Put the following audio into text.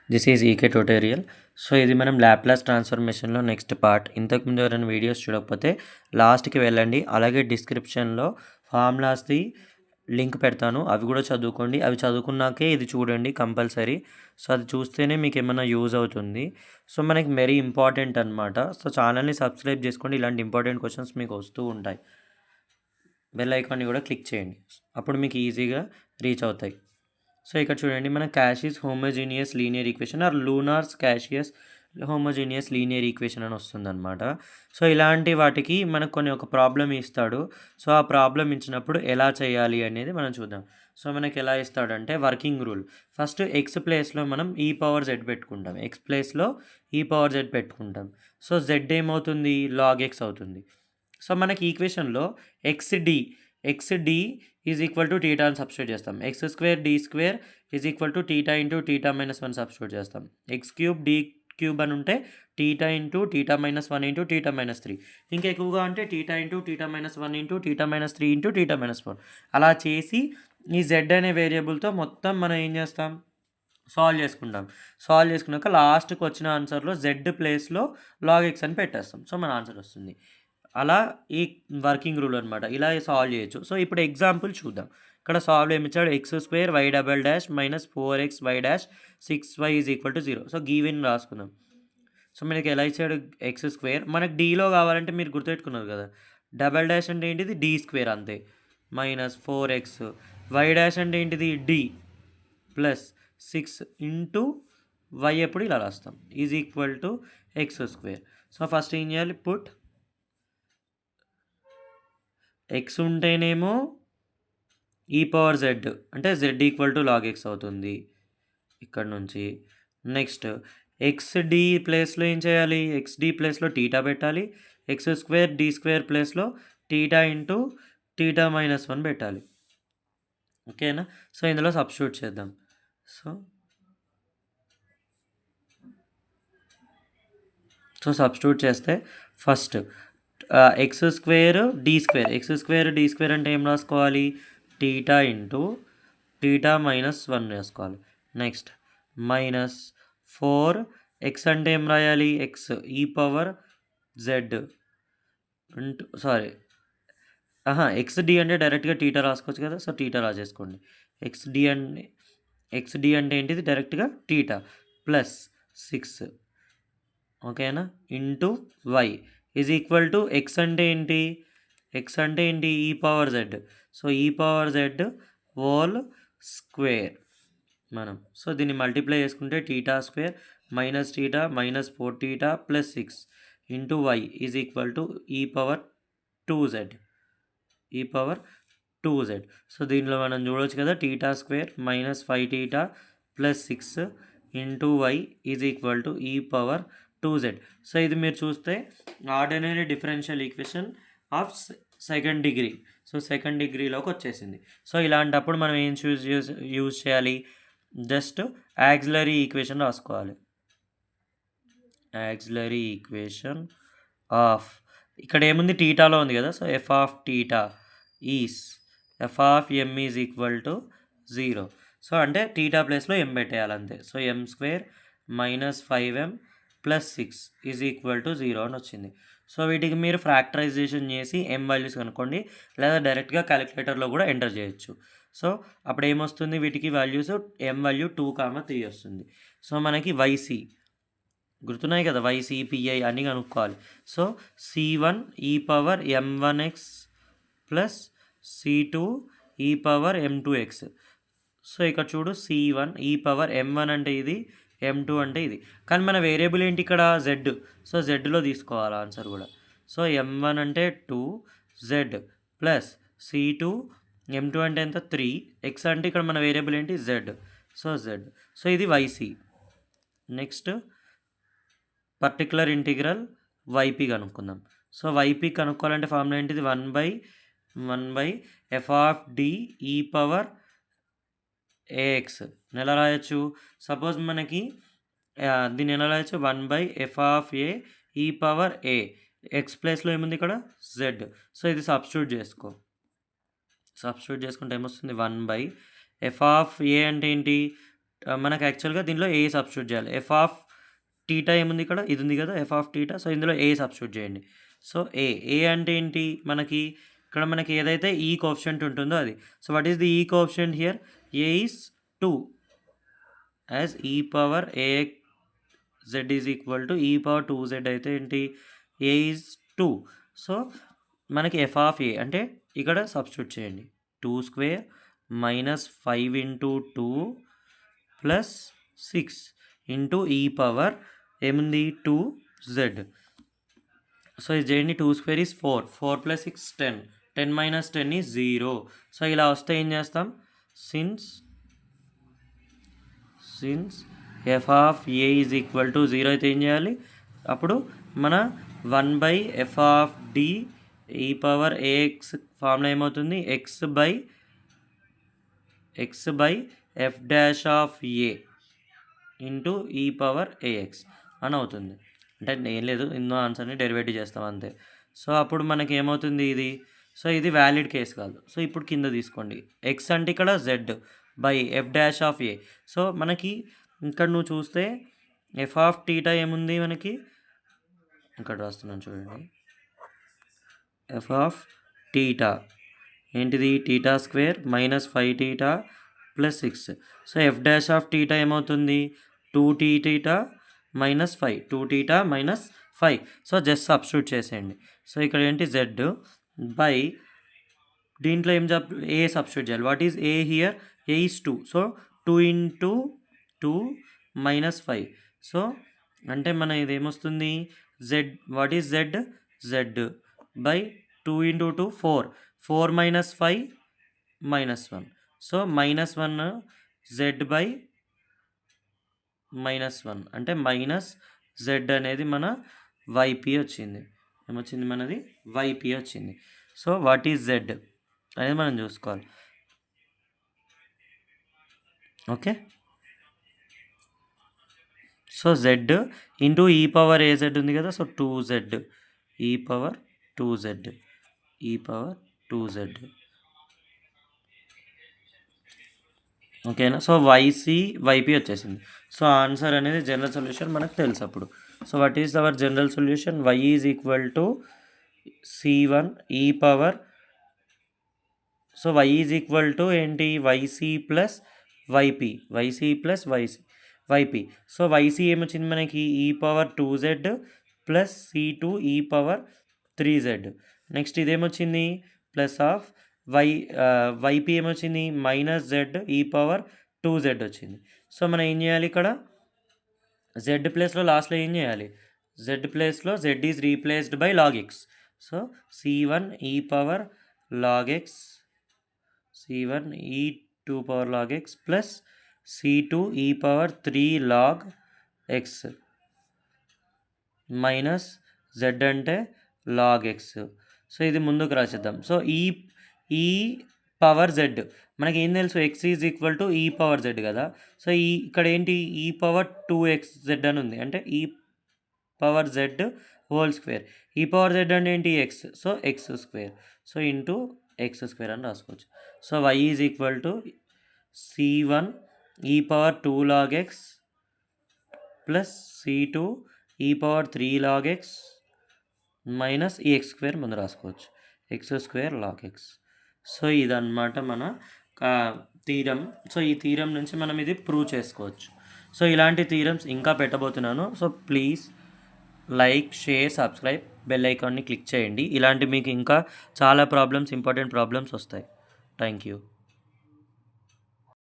This is EK tutorial. So ఇది మనం Laplace ట్రాన్స్ఫర్మేషన్లో next part. ఇంతకుముందు ఎవరైనా వీడియోస్ చూడకపోతే లాస్ట్కి వెళ్ళండి. అలాగే డిస్క్రిప్షన్లో ఫార్ములాస్ది లింక్ పెడతాను, అవి కూడా చదువుకోండి. అవి చదువుకున్నాకే ఇది చూడండి కంపల్సరీ. సో అది చూస్తేనే మీకు ఏమైనా యూజ్ అవుతుంది. సో మనకి వెరీ ఇంపార్టెంట్ అనమాట. సో ఛానల్ని సబ్స్క్రైబ్ చేసుకోండి, ఇలాంటి ఇంపార్టెంట్ క్వశ్చన్స్ మీకు వస్తూ ఉంటాయి. బెల్ ఐకాన్ని కూడా క్లిక్ చేయండి, అప్పుడు మీకు ఈజీగా రీచ్ అవుతాయి. సో ఇక్కడ చూడండి, మన Cauchy's homogeneous linear equation or lunars Cauchy's homogeneous linear equation అని వస్తుందన్నమాట. సో ఇలాంటి వాటికి మనకు ఒక ప్రాబ్లం ఇస్తాడు. సో ఆ ప్రాబ్లం ఇచ్చినప్పుడు ఎలా చేయాలి అనేది మనం చూద్దాం. సో మనకి ఎలా ఇస్తాడంటే వర్కింగ్ రూల్. ఫస్ట్ ఎక్స్ ప్లేస్లో మనం ఈ పవర్ జెడ్ పెట్టుకుంటాం, ఎక్స్ ప్లేస్లో ఈ పవర్ జెడ్ పెట్టుకుంటాం. సో జెడ్ ఏమవుతుంది, లాగ్ ఎక్స్ అవుతుంది. సో మనకి ఈక్వేషన్లో x D is equal to theta అని సబ్స్టిట్యూట్ చేస్తాం. X square D square is equal to theta into theta minus one substitute చేస్తాం. ఎక్స్ క్యూబ్ డి క్యూబ్ అని ఉంటే theta into theta minus one into theta minus three. ఇంకా ఎక్కువగా అంటే theta into theta minus one into theta minus three into theta minus four. అలా చేసి ఈ Z అనే వేరియబుల్తో మొత్తం మనం ఏం చేస్తాం, సాల్వ్ చేసుకుంటాం. సాల్వ్ చేసుకున్నాక లాస్ట్కి వచ్చిన ఆన్సర్లో జెడ్ ప్లేస్లో లాగ్ ఎక్స్ అని పెట్టేస్తాం. సో మన ఆన్సర్ వస్తుంది. అలా ఈ వర్కింగ్ రూల్ అనమాట, ఇలా సాల్వ్ చేయొచ్చు. సో ఇప్పుడు ఎగ్జాంపుల్ చూద్దాం. ఇక్కడ సాల్వ్ ఏమి ఇచ్చాడు, x square y double dash minus 4x y dash 6y is equal to 0. So given రాసుకుందాం. సో మనకి ఎలా ఇచ్చాడు, ఎక్స్ స్క్వేర్ మనకి డీలో కావాలంటే మీరు గుర్తుపెట్టుకున్నారు కదా, డబల్ డాష్ అంటే ఏంటిది డి స్క్వేర్ అంతే, మైనస్ 4x. వై డాష్ అంటే ఏంటిది డి ప్లస్ 6 ఇంటూ వై ఎప్పుడు ఇలా రాస్తాం is equal to x square. So first ఏం చేయాలి, పుట్ ఎక్స్ ఉంటేనేమో ఈ పవర్ జెడ్ అంటే z equal to log x అవుతుంది ఇక్కడ నుంచి. నెక్స్ట్ ఎక్స్ డి ప్లేస్లో ఏం చేయాలి, ఎక్స్ డి ప్లేస్లో టీటా పెట్టాలి. ఎక్స్ స్క్వేర్ డి స్క్వేర్ ప్లేస్లో theta into theta minus one పెట్టాలి. ఓకేనా. సో ఇందులో సబ్స్టిట్యూట్ చేద్దాం. సో సబ్స్టిట్యూట్ చేస్తే first x square D square అంటే ఏం రాసుకోవాలి, theta into theta minus one వేసుకోవాలి. నెక్స్ట్ మైనస్ 4x అంటే ఏం రాయాలి, x e power z into x d అంటే డైరెక్ట్గా టీటా రాసుకోవచ్చు కదా, సో టీటా రాసేసుకోండి. ఎక్స్ డి అంటే ఏంటిది, డైరెక్ట్గా టీటా ప్లస్ 6, ఓకేనా, into y is equal to x అంటే ఏంటి e power z. So e power z whole square మనం. సో దీన్ని మల్టిప్లై చేసుకుంటే theta square minus theta minus 4 theta plus 6 into y is equal to e power 2z. So దీనిలో మనం చూడవచ్చు కదా, theta square minus 5 theta plus 6 into y is equal to e power 2z. So ఇది మీరు చూస్తే ordinary differential equation of second degree. So second డిగ్రీలోకి వచ్చేసింది. So ఇలాంటప్పుడు మనం ఏం యూజ్ చేయాలి, జస్ట్ యాక్సిలరీ ఈక్వేషన్ రాసుకోవాలి. యాక్సిలరీ ఈక్వేషన్ ఆఫ్, ఇక్కడ ఏముంది టీటాలో ఉంది కదా, so f of theta is f of m is equal to 0. So అంటే టీటా ప్లేస్లో ఎం పెట్టేయాలి అంతే. So M square minus 5m plus 6 is equal to 0 అని వచ్చింది. సో వీటికి మీరు ఫ్రాక్టరైజేషన్ చేసి ఎం వాల్యూస్ కనుక్కోండి, లేదా డైరెక్ట్గా క్యాలిక్యులేటర్లో కూడా ఎంటర్ చేయొచ్చు. సో అప్పుడు ఏమొస్తుంది, వీటికి వాల్యూస్ ఎం వాల్యూ 2,3 వస్తుంది. సో మనకి వైసీ గుర్తున్నాయి కదా, వైసీపీఐ అని కనుక్కోవాలి. So C1 e power M1x plus C2 e power M2x. So ఇక్కడ చూడు, C1 ఈ పవర్ M1 అంటే ఇది, M2 అంటే ఇది. కానీ మన వేరియబుల్ ఏంటి ఇక్కడ, జెడ్. సో జెడ్లో తీసుకోవాలి ఆన్సర్ కూడా. సో M1 అంటే 2z ప్లస్ C2 M2 అంటే ఎంత 3, x అంటే ఇక్కడ మన వేరియబుల్ ఏంటి z. So z. సో ఇది YC. Next particular integral YP కనుక్కుందాం. సో వైపీ కనుక్కోవాలంటే ఫార్ములా ఏంటిది, 1 బై ఎఫ్ ఆఫ్ డి ఈ పవర్ ఏఎక్స్. ఎలా రాయొచ్చు, సపోజ్ మనకి దీన్ని ఎలా రాయొచ్చు, 1 బై ఎఫ్ ఆఫ్ ఏ ఈ పవర్ ఏ, ఎక్స్ ప్లేస్లో ఏముంది ఇక్కడ జెడ్. సో ఇది సబ్స్టిట్యూట్ చేసుకుంటే ఏమొస్తుంది, 1 బై ఎఫ్ ఆఫ్ ఏ అంటే ఏంటి మనకు యాక్చువల్గా దీనిలో ఏ సబ్స్టిట్యూట్ చేయాలి. ఎఫ్ ఆఫ్ టీటా ఏముంది ఇక్కడ, ఇది ఉంది కదా ఎఫ్ ఆఫ్ టీటా. సో ఇందులో ఏ సబ్స్టిట్యూట్ చేయండి. సో ఏ అంటే ఏంటి, మనకి ఇక్కడ మనకి ఏదైతే ఈ కోఎఫిషియంట్ ఉంటుందో అది. సో వాట్ ఈస్ ది ఈ coefficient here, a is 2 as e power ax z is equal to e power 2z అయితే ఏంటి, ఏ ఈజ్ 2. సో మనకి ఎఫ్ ఆఫ్ ఏ అంటే ఇక్కడ సబ్స్టిట్యూట్ చేయండి. 2 square minus 5 into 2 plus 6 into e power ఏముంది 2z. So ఇది చేయండి. 2 square is 4, 4 plus 6 10, 10 minus 10 is 0. So ఇలా వస్తే ఏం చేస్తాం, since F of A is equal to 0 అయితే ఏం చేయాలి, అప్పుడు మన 1/f ఆఫ్ డి ఈ పవర్ ఏఎక్స్ ఫార్ములా ఏమవుతుంది, X by F dash of A into e power AX అని అవుతుంది. అంటే ఏం లేదు, ఇందులో ఆన్సర్ని డెరివేటివ్ చేస్తాం అంతే. సో అప్పుడు మనకి ఏమవుతుంది ఇది, సో ఇది వ్యాలిడ్ కేసు కాదు. సో ఇప్పుడు కింద తీసుకోండి, ఎక్స్ అంటే ఇక్కడ Z by F dash of A. So మనకి ఇక్కడ నువ్వు చూస్తే ఎఫ్ ఆఫ్ టీటా ఏముంది మనకి, ఇక్కడ రాస్తున్నాను చూడండి, ఎఫ్ ఆఫ్ టీటా ఏంటిది, theta square minus 5 theta plus 6. So F dash of theta ఏమవుతుంది, 2 theta minus 5, 2 theta minus 5. So just substitute చేసేయండి. సో ఇక్కడ ఏంటి జెడ్ బై దీంట్లో ఏం ఏ సబ్స్టిట్యూట్ చేయాలి. What is a here, A is 2. So 2 into 2 minus 5. So అంటే మన ఇది ఏమొస్తుంది, Z what is Z by 2 into 2 4, 4 minus 5 minus 1. So minus 1 Z by -1 అంటే మైనస్ జెడ్ అనేది మన వైపీ వచ్చింది. ఏమొచ్చింది మనది, వైపీ వచ్చింది. సో వాట్ ఈజ్ జెడ్ అనేది మనం చూసుకోవాలి. Okay, so z into e power az ఉంది కదా, so 2z e power 2z ఓకేనా. సో వైపీ వచ్చేసింది. సో ఆన్సర్ అనేది జనరల్ సొల్యూషన్ మనకు తెలుసు అప్పుడు. So what is our general solution, y is equal to c1 e power. So y is equal to ఏంటి, yc plus yp. So yc ఏమొచ్చింది మనకి, e power 2z plus c2 e power 3z. Next ఇదేమొచ్చింది plus of yp ఏమొచ్చింది minus Z ఈ power 2z వచ్చింది. So మనం ఏం చేయాలి, ఇక్కడ జెడ్ ప్లేస్లో లాస్ట్లో ఏం చేయాలి, జెడ్ ప్లేస్లో z is replaced by log x. So c1 e power log X, c1 ఈ 2 power log x plus c2 e power 3 log x minus z అంటే లాగ్ ఎక్స్. సో ఇది ముందుకు రాసేద్దాం. సో ఈ పవర్ జెడ్ మనకి ఏం తెలుసు, x is equal to e power z కదా. So ఇక్కడ ఏంటి, ఈ పవర్ 2xz అని ఉంది, అంటే e power z whole square. E power z అంటే ఏంటి, x. So x square, so into x square అని రాసుకోవచ్చు. So y is equal to c1 e power 2 log x plus c2 e power 3 log x minus ఈ x square ముందు రాసుకోవచ్చు, x square log x. So ఇదన్నమాట మన theorem. So ఈ theorem నుంచి మనం ఇది ప్రూవ్ చేసుకోవచ్చు. సో ఇలాంటి థీరమ్స్ ఇంకా పెట్టబోతున్నాను. So please like, share, subscribe, bell ఐకాన్ని క్లిక్ చేయండి. ఇలాంటి మీకు ఇంకా చాలా ఇంపార్టెంట్ ప్రాబ్లమ్స్ వస్తాయి. Thank you.